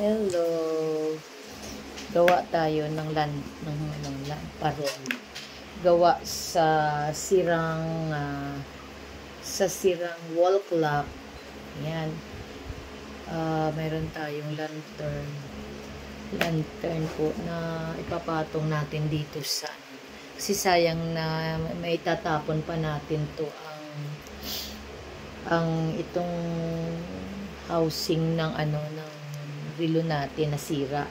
Hello. Gawa tayo ng parol. Gawa sa sirang wall clock. Yan. Mayroon tayong lantern po na ipapatong natin dito sa kasi sayang na may tatapon pa natin to ang itong housing ng relo natin nasira.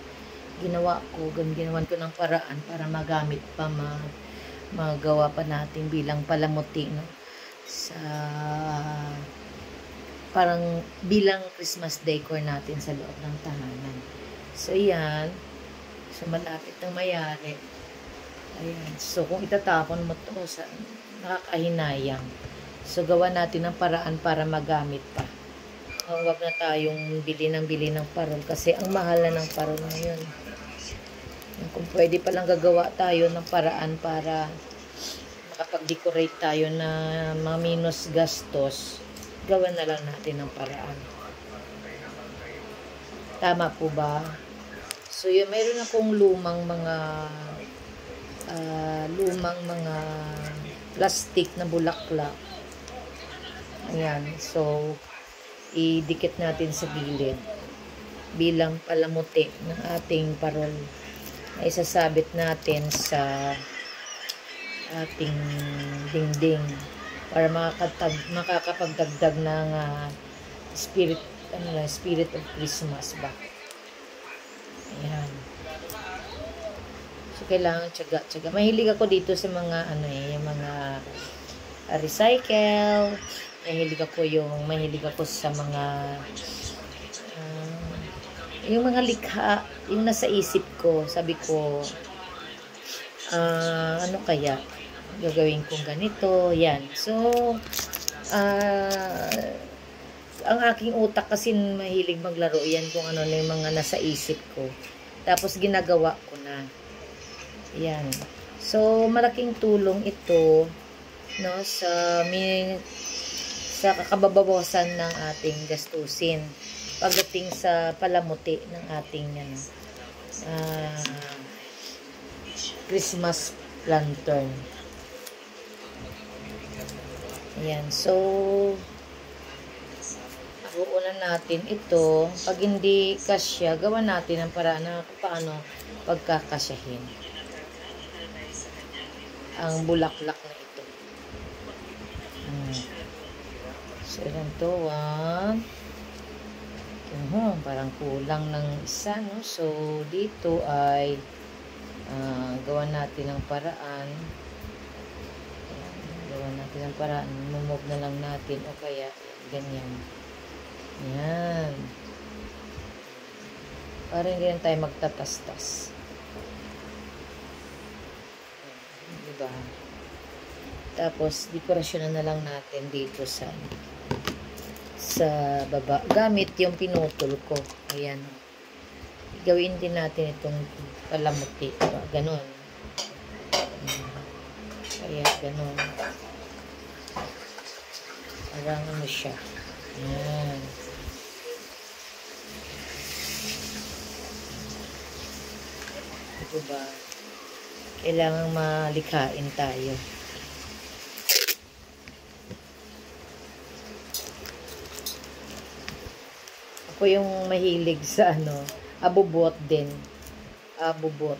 Ginawan ko ng paraan para magamit pa, magawa pa natin bilang palamuti, no? Parang bilang Christmas decor natin sa loob ng tahanan. So, yan. So, malapit ng mayari. Ayan. So, kung itatapon mo to, nakakahinayang. So, gawa natin ng paraan para magamit pa. Huwag na tayong bili ng parol kasi ang mahal na ng parol ngayon. Kung pwede palang gagawa tayo ng paraan para makapag-decorate tayo na mga minus gastos, gawan na lang natin ng paraan. Tama po ba? So, yun, mayroon akong lumang mga plastic na bulaklak. Ayan. So, idikit natin sa gilid bilang palamuti ng ating parol. Ay sasabit natin sa ating dingding para makakapagdagdag ng spirit of Christmas ba. Ayan. So, kailangan tiyaga. Mahilig ako dito sa mga yung mga recycle. Mahilig ako sa mga yung mga likha, yung nasa isip ko. Sabi ko, ano kaya gagawin kong ganito, yan. So, ang aking utak kasi mahilig maglaro yan kung ano na yung mga nasa isip ko. Tapos ginagawa ko na. Yan. So, malaking tulong ito, no, sa kakababawasan ng ating gastusin pagdating sa palamuti ng ating Christmas lantern. Ayan. So, buunan natin ito. Pag hindi kasya, gawa natin ang paraan na paano pagkakasyahin ang bulaklak na ito. So, ilan to? 1. Parang kulang ng isa, no? So, dito ay gawa natin ng paraan. Ayan, gawa natin ng paraan. Mumove na lang natin o kaya ganyan. Ayan. Para hindi rin tayo magtatastas. Diba? Tapos, dekorasyonan na lang natin dito sa baba. Gamit yung pinutol ko. Ayan. Gawin din natin itong palamuti. Ganon. Kaya ganon. Parang ano siya. Ayan. Ito ba? Kailangang malikain tayo. Ako yung mahilig sa abubot din. Abubot.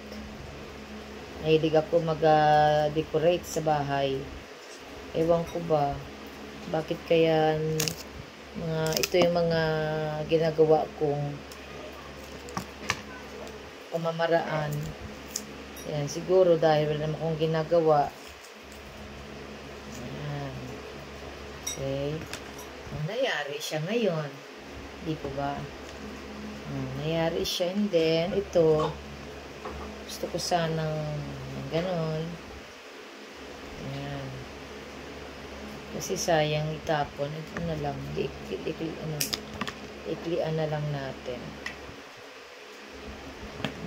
Mahilig ako mag-decorate sa bahay. Ewan ko ba, bakit kaya ito yung mga ginagawa kong pamamaraan. Ayan, siguro dahil wala naman akong ginagawa. Ayan. Okay. Nangyari siya ngayon. Di po ba? Nangyari siya. And then, ito, gusto ko sanang ganon. Ayan. Kasi sayang itapon. Ito na lang. Iklian na lang natin.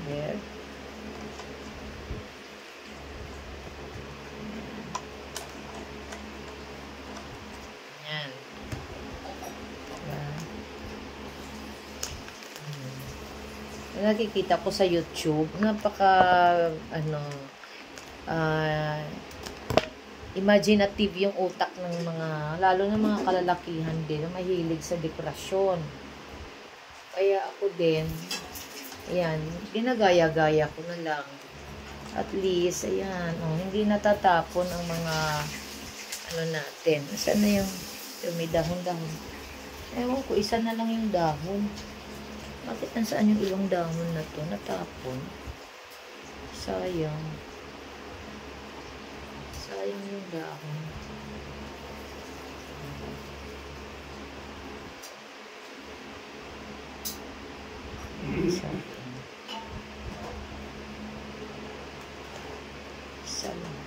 There. Ayan. Diba? nakikita ko sa YouTube, napaka, imaginative yung utak ng mga, lalo ng mga kalalakihan din, na mahilig sa dekorasyon. Kaya ako din, ayan, ginagaya-gaya ko na lang. At least, ayan, hindi natatapon ang mga, natin. Saan na yung, may dahon-dahon. Ewan ko, isa na lang yung dahon. Bakit nasaan yung ibang dahon na to? Natapon. Sayang. Sayang yung dahon. Isa lang.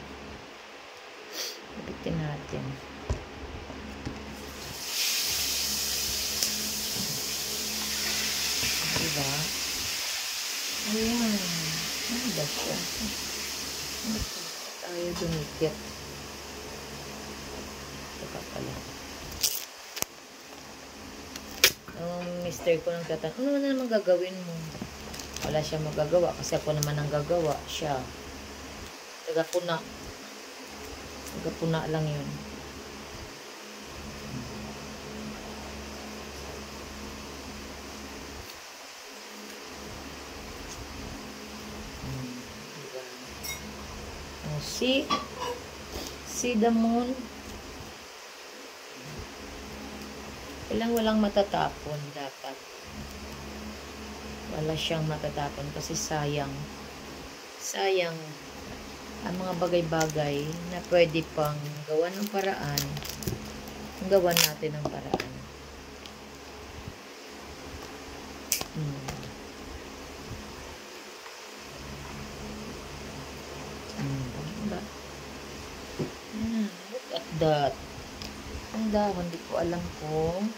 Bitin natin. Diba? Ayan. Ano ba siya? Tayo dumikit. Ito pala. Ang mister ko nang tatanong, ano naman gagawin mo? Wala siya magagawa kasi ako naman ang gagawa. Siya. Tagapuna. Tagapuna lang yun. See the moon. Walang matatapon dapat. Wala siyang matatapon kasi sayang ang mga bagay-bagay na pwede pang gawa ng paraan. Gawan natin ng paraan. Look at that. Ang dahon, hindi ko alam kung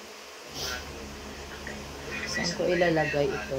saan ko ilalagay ito.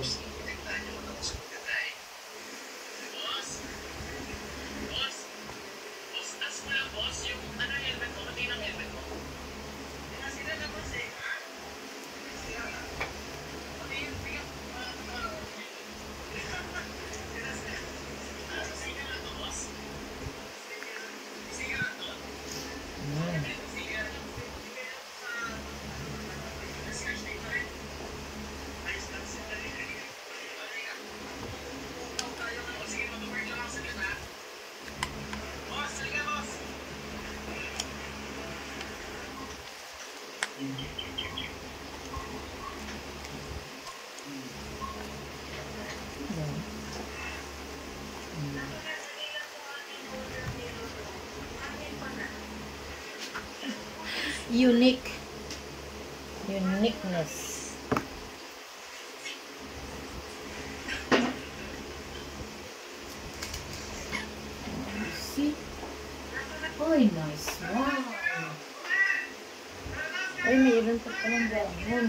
Uniqueness. See? Oy, nice one. Ay, mayroon pa palang dahon.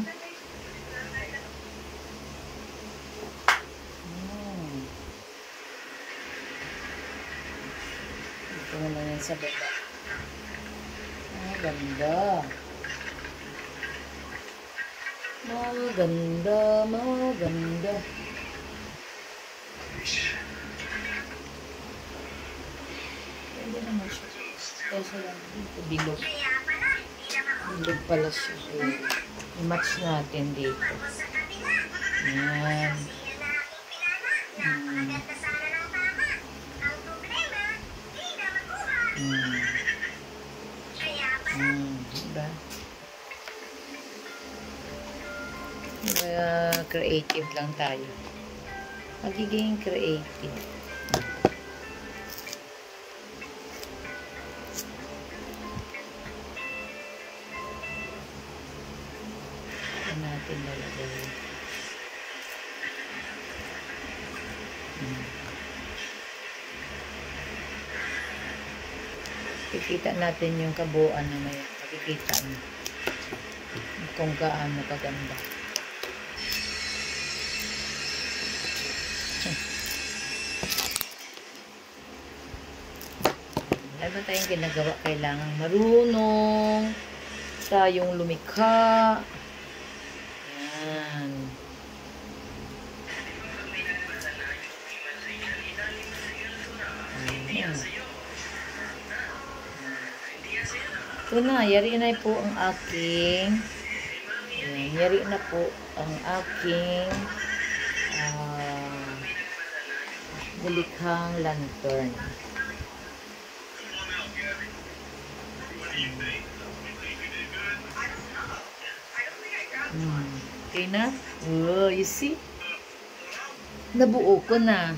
Ito naman yan sa baba. Ganda. Maganda. Pwede naman siya. Kasi lang dito, bilog. Bilog pala siya. I-match natin dito. Yan. Diba? Creative lang tayo. Magiging creative. Ito natin lalagay. Kikita natin yung kabuuan na may makikita mo kung gaano kaganda. Ano tayong ginagawa? Kailangan marunong tayong lumikha. Yan. Ito na, yari na po ang aking, ayan, yari na po ang aking dalikhang lantern. Okay na? Oh, you see? Nabuo ko na.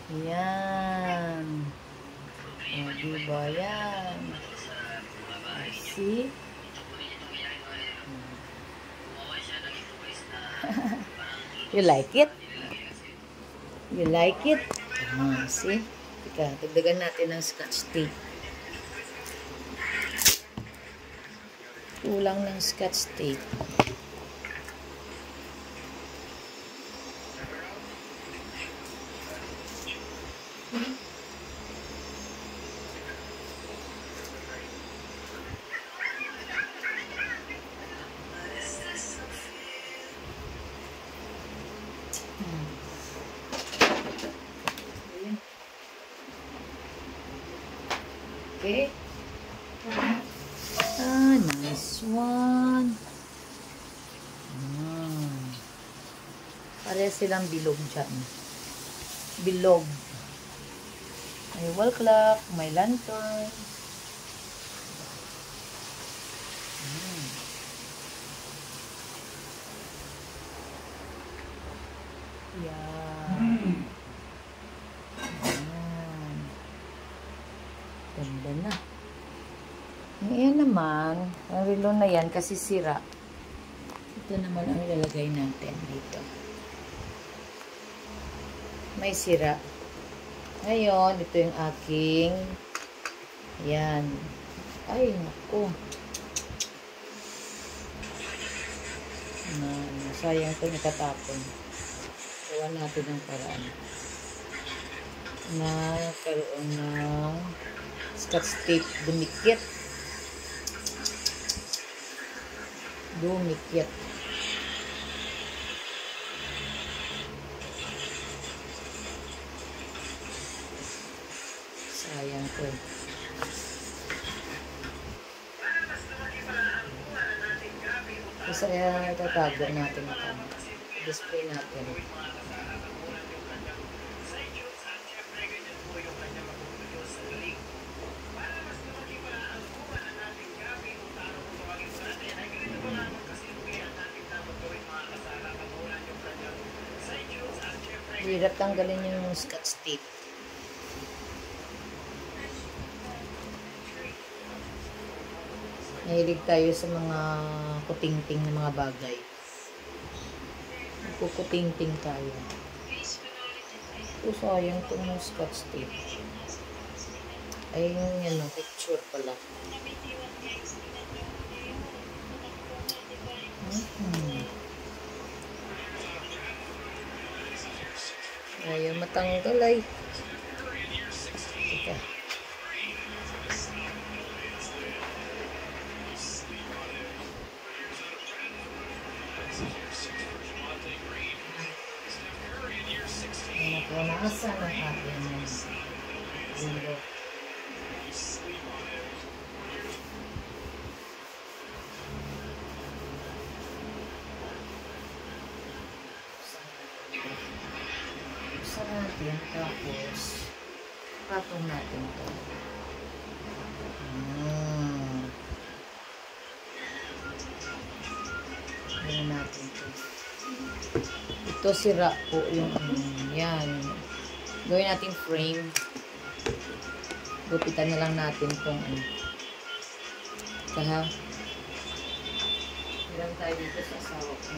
Yan. O, diba yan? See? You like it? You like it? See? Teka, dagdagan natin ng scotch tape. Kulang ng scotch tape. Okay. Nice one. Pareha silang bilog dyan. Bilog. May wall clock, may lantern. Yan. Ganda na. Ngayon naman, ang relo na yan kasi sira. Ito naman ang ilalagay natin dito. May sira. Ngayon, ito yung aking yan. Ay, naku. Sayang ito nakatapon. Gawa natin ng paraan. Nagkaroon ng scotch tape dumikit. Sayang ko. Kasi itatago natin ito. Display natin. Hirap tanggalin yung scotch tape. Mahilig tayo sa mga kuting-ting na mga bagay. Kukuting-ting tayo. Sayang ko yung scotch tape. Ay, yung picture pala. Ayaw matanggal ay. Teka. Napunasan ang ating window. Buksan natin, tapos patong natin ito. Gawin natin ito. Ito sira po yung yan. Gawin natin frame. Gupitan na lang natin itong Kaha. Ilang tayo dito sa asawa ko.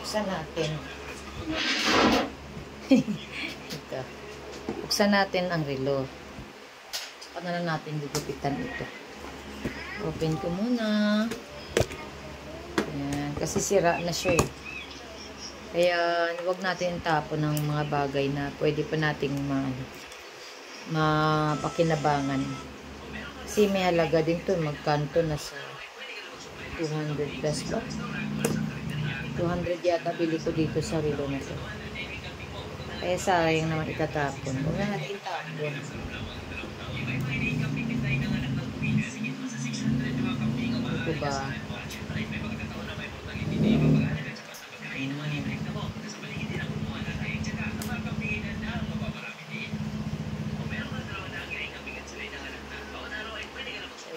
Buksan natin. Ito. Buksan natin ang relo. Saka na lang natin gugupitan ito. Open ko muna. Ayan. Kasi sira na siya eh. Kaya huwag natin tapon ng mga bagay na pwede pa nating mapakinabangan. Kasi may halaga din to. Magkanto na sa 200 plus ba? 200 yata bili ko dito sa relo na to. Kaya sayang naman itatapon. Huwag na natin itapon. Ito ba?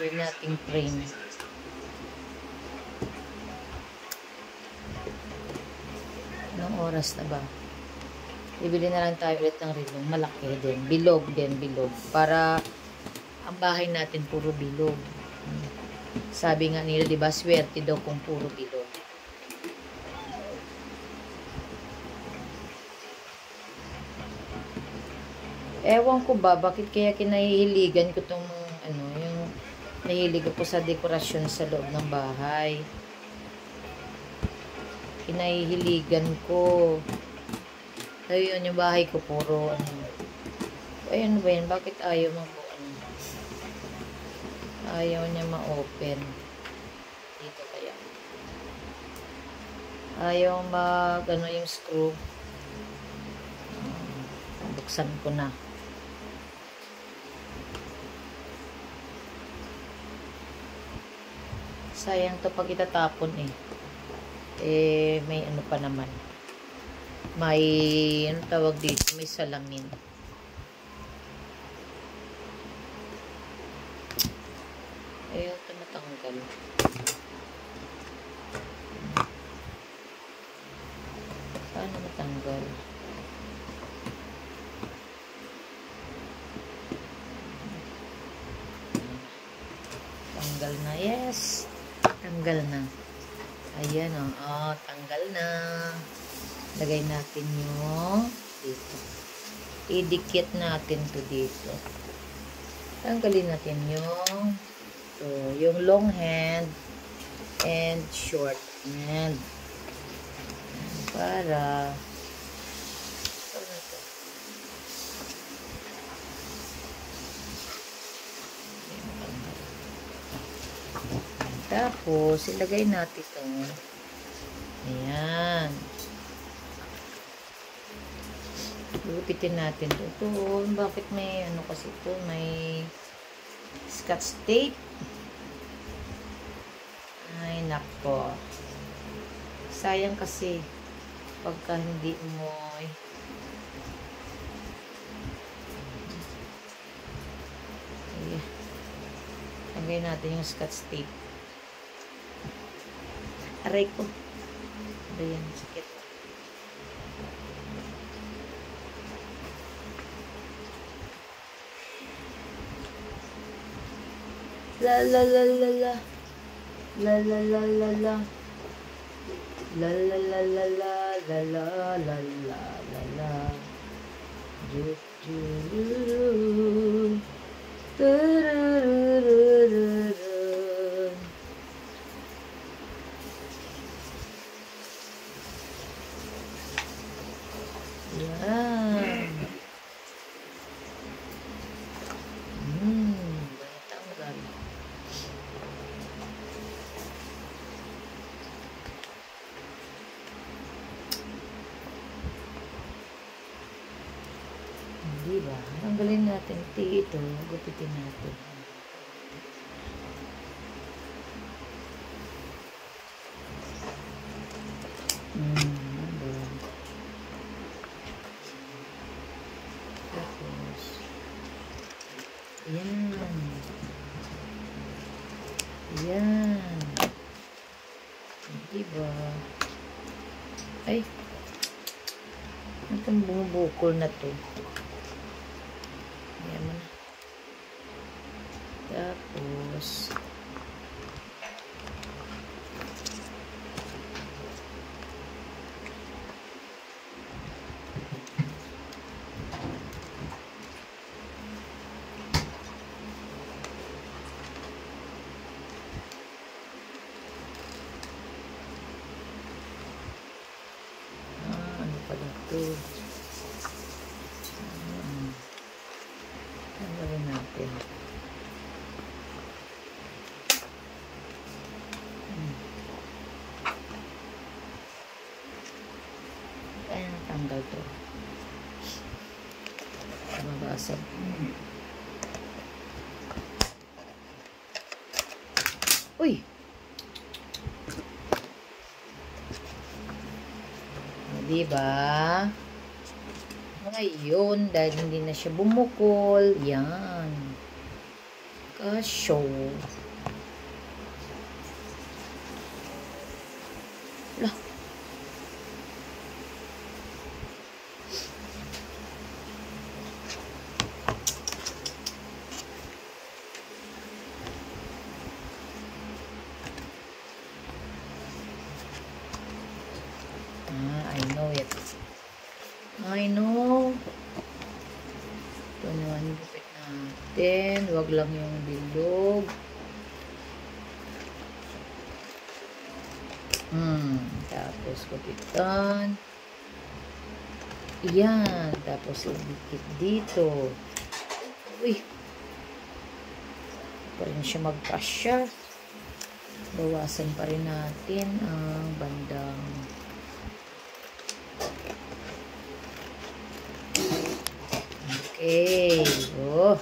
Gawin nating frame. Anong oras na ba? Bibili na lang tayo ulit ng relo. Malaki din. Bilog din, bilog. Para ang bahay natin puro bilog. Sabi nga nila, diba, swerte daw kung puro bilog. Ewan ko ba, bakit kaya kinahihiligan ko itong, yung nahilig ako sa dekorasyon sa loob ng bahay. Kinahihiligan ko. Ayun, yung bahay ko puro, ayun ba yun, bakit ayaw ayaw niya ma-open. Dito kaya. Ayaw yung screw. Buksan ko na. Sayang to pag itatapon may ano pa naman. May, tawag dito, may salamin. Ayaw ito matanggal. Paano matanggal? Tanggal na, yes. Tanggal na. Ayan tanggal na. Lagay natin yung dito. Idikit natin to dito. Tanggalin natin yung long hand and short hand. Para tapos ilagay natin ito. Ayan. Gupitin natin ito. Bakit may kasi ito? May scotch tape. Ay, nako. Sayang kasi pagka hindi mo lagay natin yung scotch tape. Aray ko. Ayan, sakit. La la la la la. La la la la la. La la la la la la la la la la la. Du du du du du du. Yan. Tanggal. Diba? Tanggalin natin natin dito. Gupitin natin. Tapos, yan. Yan. Diba? Ay. Itong bumubukol na to. Ayan mo na. Tapos, ano pala ito? Tanggalin natin. Kaya natanggal to. Mabasag. Uy! Diba? Ngayon, dahil hindi na siya bumukol, yan. Kasyo. Lah. I know it. I know. Ito naman gupit natin. Huwag lang yung bilog. Tapos gupitan. Yan. Tapos idikit dito. Uy. Pa rin siya magkasya. Bawasan pa rin natin ang bandang okay. Oh.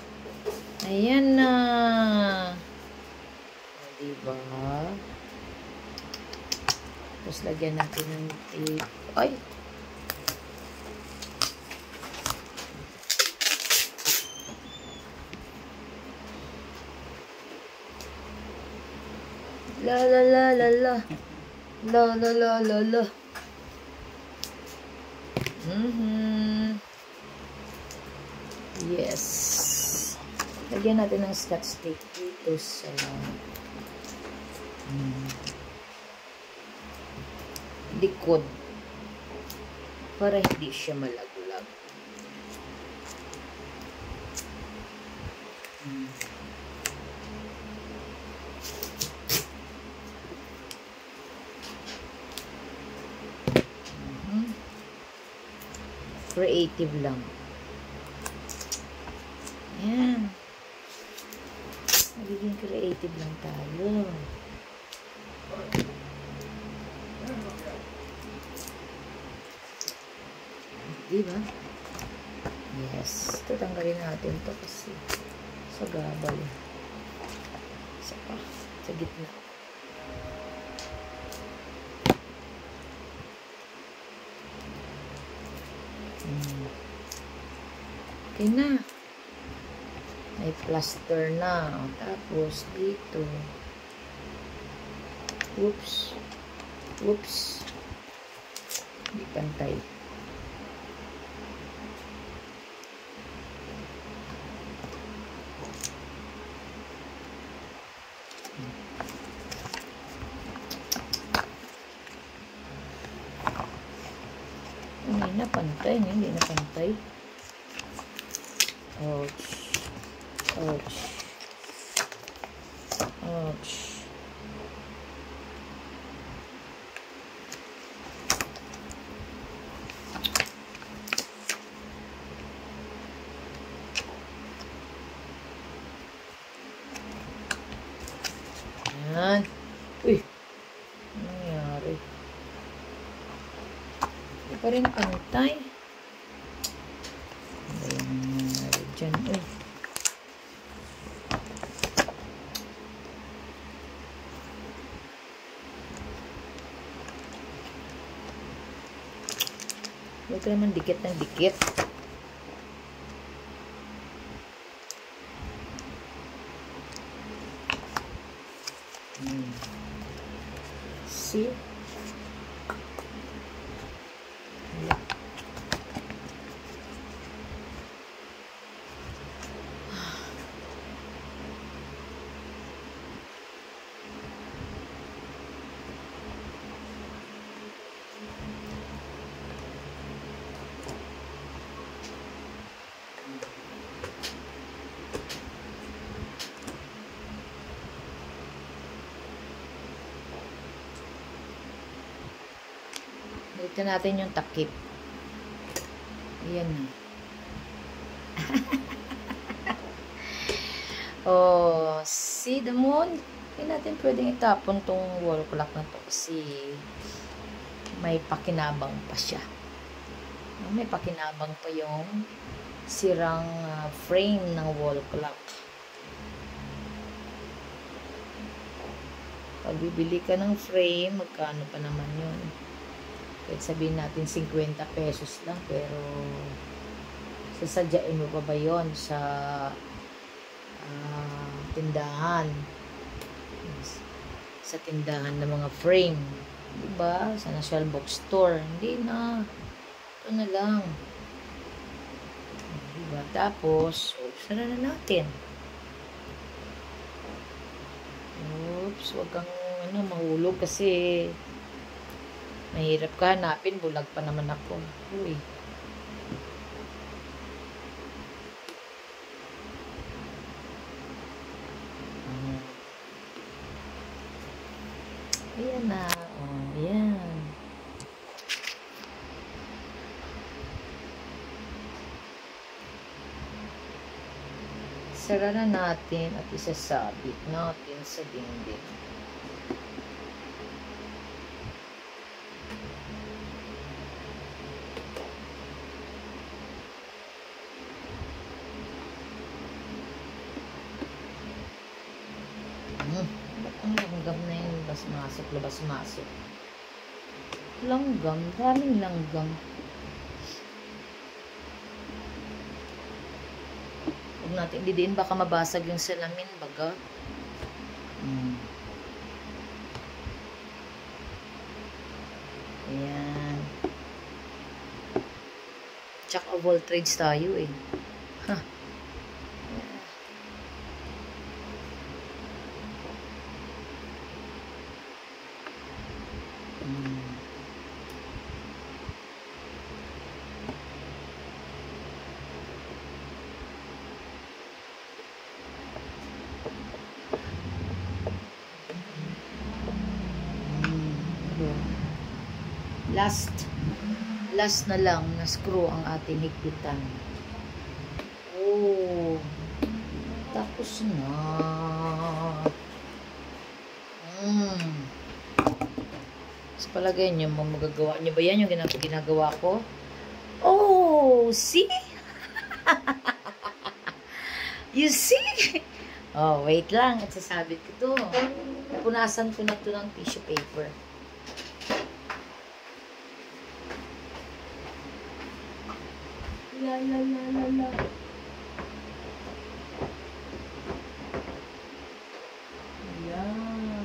Ayan na. Diba? Tapos lagyan natin ng tape. Ay! La la la la la. La la la la la. Yes. Lagyan natin ng scotch tape dito sa likod para hindi siya malaglag. Creative lang. Ayan. Magiging creative lang tayo. Diba? Yes. Tatanggalin natin to kasi sa gabal. Isa pa. Sa gitna. Okay na. May plaster na. Tapos, dito. Oops. Oops. Hindi pantay. Hindi na pantay. Hindi na pantay. Ouch. Ouch. Ouch. Yan. Uy. Ano nangyari? Hindi pa rin pantay. Ano yung nangyari dyan? Uy. Huwag ka naman dikit ng dikit. See? Ito natin yung takip. Ayan na. Oh, see the moon? Hindi natin pwedeng itapon tong wall clock na to kasi may pakinabang pa siya. May pakinabang pa yung sirang frame ng wall clock. Pag bibili ka ng frame, magkano pa naman yun? Kahit sabihin natin 50 pesos lang, pero sasadyain mo pa ba yun sa tindahan? Sa tindahan ng mga frame, diba? Sa National Bookstore, hindi na. Ito na lang. Diba? Tapos, sara na natin. Oops, wag kang mahulog kasi mahirap ka hanapin, bulag pa naman ako. Uy. Ayan na. Oh, ayan. Sara na natin at isasabit natin sa dingding. Ang langgam na yun, labas-masok. Langgam, daming langgam. Huwag natin didiin, baka mabasag yung salamin, baga. Ayan. Jack of all trades tayo eh. Ha. Last na lang na screw ang ating higpitan. Oh, tapos na. Sa palagay nyo, magagawa nyo ba yan yung ginagawa ko? Oh, see? You see? Oh, wait lang. At sasabit ko to. Napunasan ko na to ng tissue paper. La la la la la. Ayan.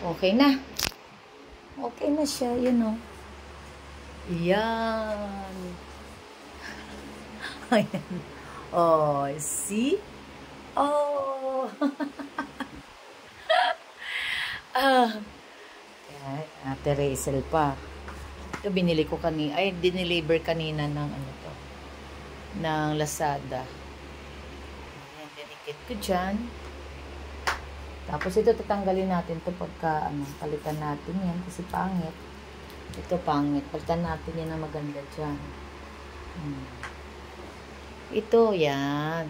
Okay na. Okay na siya, yun o. Ayan. Ayan. Oh, see? Oh. Ate Rachel pa. Ito binili ko kanina. Ay, dineliver kanina ng ano to. Ng Lazada. Ayan, dinikit ko dyan. Tapos ito tatanggalin natin to pagka palitan natin yan kasi pangit. Ito pangit. Palitan natin yan na maganda dyan. Ito, yan.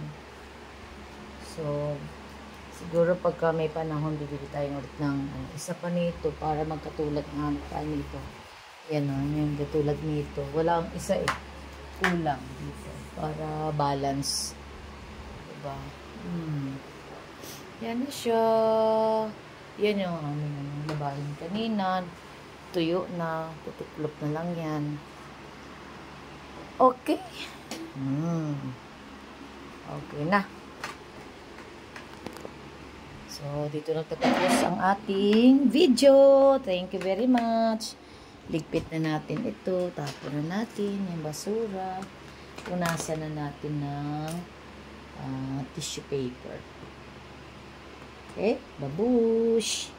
So, siguro pagka may panahon, bibili tayo ulit ng isa pa nito para magkatulad ng tayo nito. Yan o, yung katulad nito. Wala ang isa eh. Kulang dito. Para balance. Diba? Yan na siya. Yan yung labahin kanina. Tuyo na. Tutuklop na lang yan. Okay. Okay na. So, dito na tapos ang ating video. Thank you very much. Ligpit na natin ito. Tapon na natin yung basura. Punasan na natin ng tissue paper. Okay? Babush!